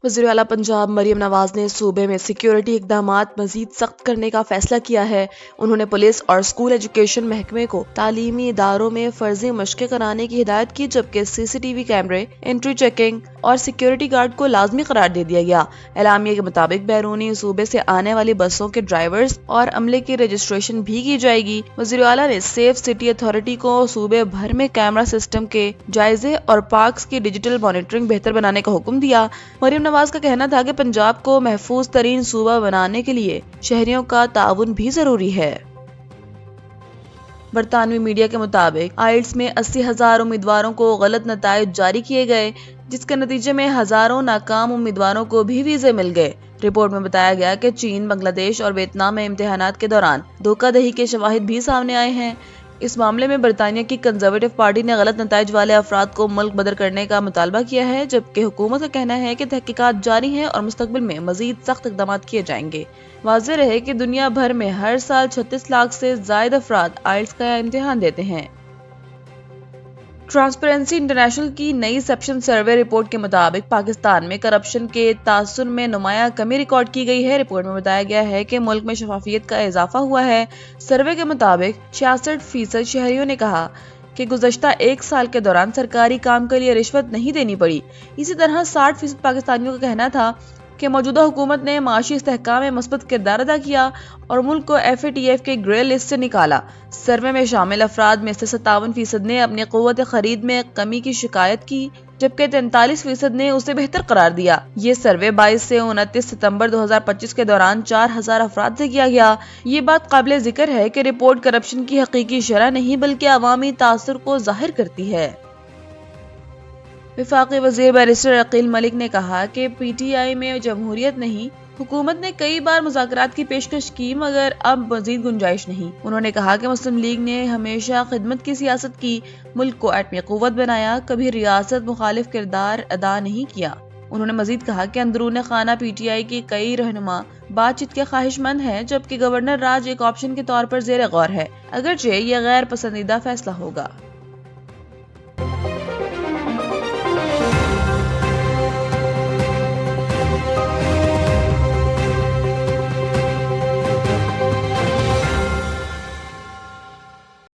وزیر اعلیٰ پنجاب مریم نواز نے صوبے میں سیکیورٹی اقدامات مزید سخت کرنے کا فیصلہ کیا ہے۔ انہوں نے پولیس اور اسکول ایجوکیشن محکمے کو تعلیمی اداروں میں فرضی مشقیں کرانے کی ہدایت کی، جبکہ سی سی ٹی وی کیمرے، انٹری چیکنگ اور سیکیورٹی گارڈ کو لازمی قرار دے دیا گیا۔ اعلامیہ کے مطابق بیرونی صوبے سے آنے والی بسوں کے ڈرائیورز اور عملے کی رجسٹریشن بھی کی جائے گی۔ وزیر اعلیٰ نے سیف سٹی اتھارٹی کو صوبے بھر میں کیمرہ سسٹم کے جائزے اور پارکس کی ڈیجیٹل مانیٹرنگ بہتر بنانے کا حکم دیا۔ مریم نواز کا کہنا تھا کہ پنجاب کو محفوظ ترین صوبہ بنانے کے لیے شہریوں کا تعاون بھی ضروری ہے۔ برطانوی میڈیا کے مطابق آئلٹس میں 80,000 امیدواروں کو غلط نتائج جاری کیے گئے، جس کے نتیجے میں ہزاروں ناکام امیدواروں کو بھی ویزے مل گئے۔ رپورٹ میں بتایا گیا کہ چین، بنگلہ دیش اور ویتنام میں امتحانات کے دوران دھوکہ دہی کے شواہد بھی سامنے آئے ہیں۔ اس معاملے میں برطانیہ کی کنزرویٹو پارٹی نے غلط نتائج والے افراد کو ملک بدر کرنے کا مطالبہ کیا ہے، جبکہ حکومت کا کہنا ہے کہ تحقیقات جاری ہیں اور مستقبل میں مزید سخت اقدامات کیے جائیں گے۔ واضح رہے کہ دنیا بھر میں ہر سال 36 لاکھ سے زائد افراد آئلٹس کا امتحان دیتے ہیں۔ ٹرانسپیرنسی انٹرنیشنل کی نئی سیپشن سروے رپورٹ کے مطابق پاکستان میں کرپشن کے تاثر میں نمایاں کمی ریکارڈ کی گئی ہے۔ رپورٹ میں بتایا گیا ہے کہ ملک میں شفافیت کا اضافہ ہوا ہے۔ سروے کے مطابق 66% شہریوں نے کہا کہ گزشتہ ایک سال کے دوران سرکاری کام کے لیے رشوت نہیں دینی پڑی۔ اسی طرح 60% پاکستانیوں کا کہنا تھا کہ موجودہ حکومت نے معاشی استحکام میں مثبت کردار ادا کیا اور ملک کو FATF کے گرے لسٹ سے نکالا۔ سروے میں شامل افراد میں سے 57% نے اپنی قوت خرید میں کمی کی شکایت کی، جبکہ 43% نے اسے بہتر قرار دیا۔ یہ سروے 22 سے 29 ستمبر 2025 کے دوران 4000 افراد سے کیا گیا۔ یہ بات قابل ذکر ہے کہ رپورٹ کرپشن کی حقیقی شرح نہیں بلکہ عوامی تاثر کو ظاہر کرتی ہے۔ وفاقی وزیر بیرسٹر عقیل ملک نے کہا کہ پی ٹی آئی میں جمہوریت نہیں، حکومت نے کئی بار مذاکرات کی پیشکش کی مگر اب مزید گنجائش نہیں۔ انہوں نے کہا کہ مسلم لیگ نے ہمیشہ خدمت کی سیاست کی، ملک کو ایٹمی قوت بنایا، کبھی ریاست مخالف کردار ادا نہیں کیا۔ انہوں نے مزید کہا کہ اندرون خانہ پی ٹی آئی کی کئی رہنما بات چیت کے خواہش مند ہیں، جبکہ گورنر راج ایک آپشن کے طور پر زیر غور ہے، اگرچہ یہ غیر پسندیدہ فیصلہ ہوگا۔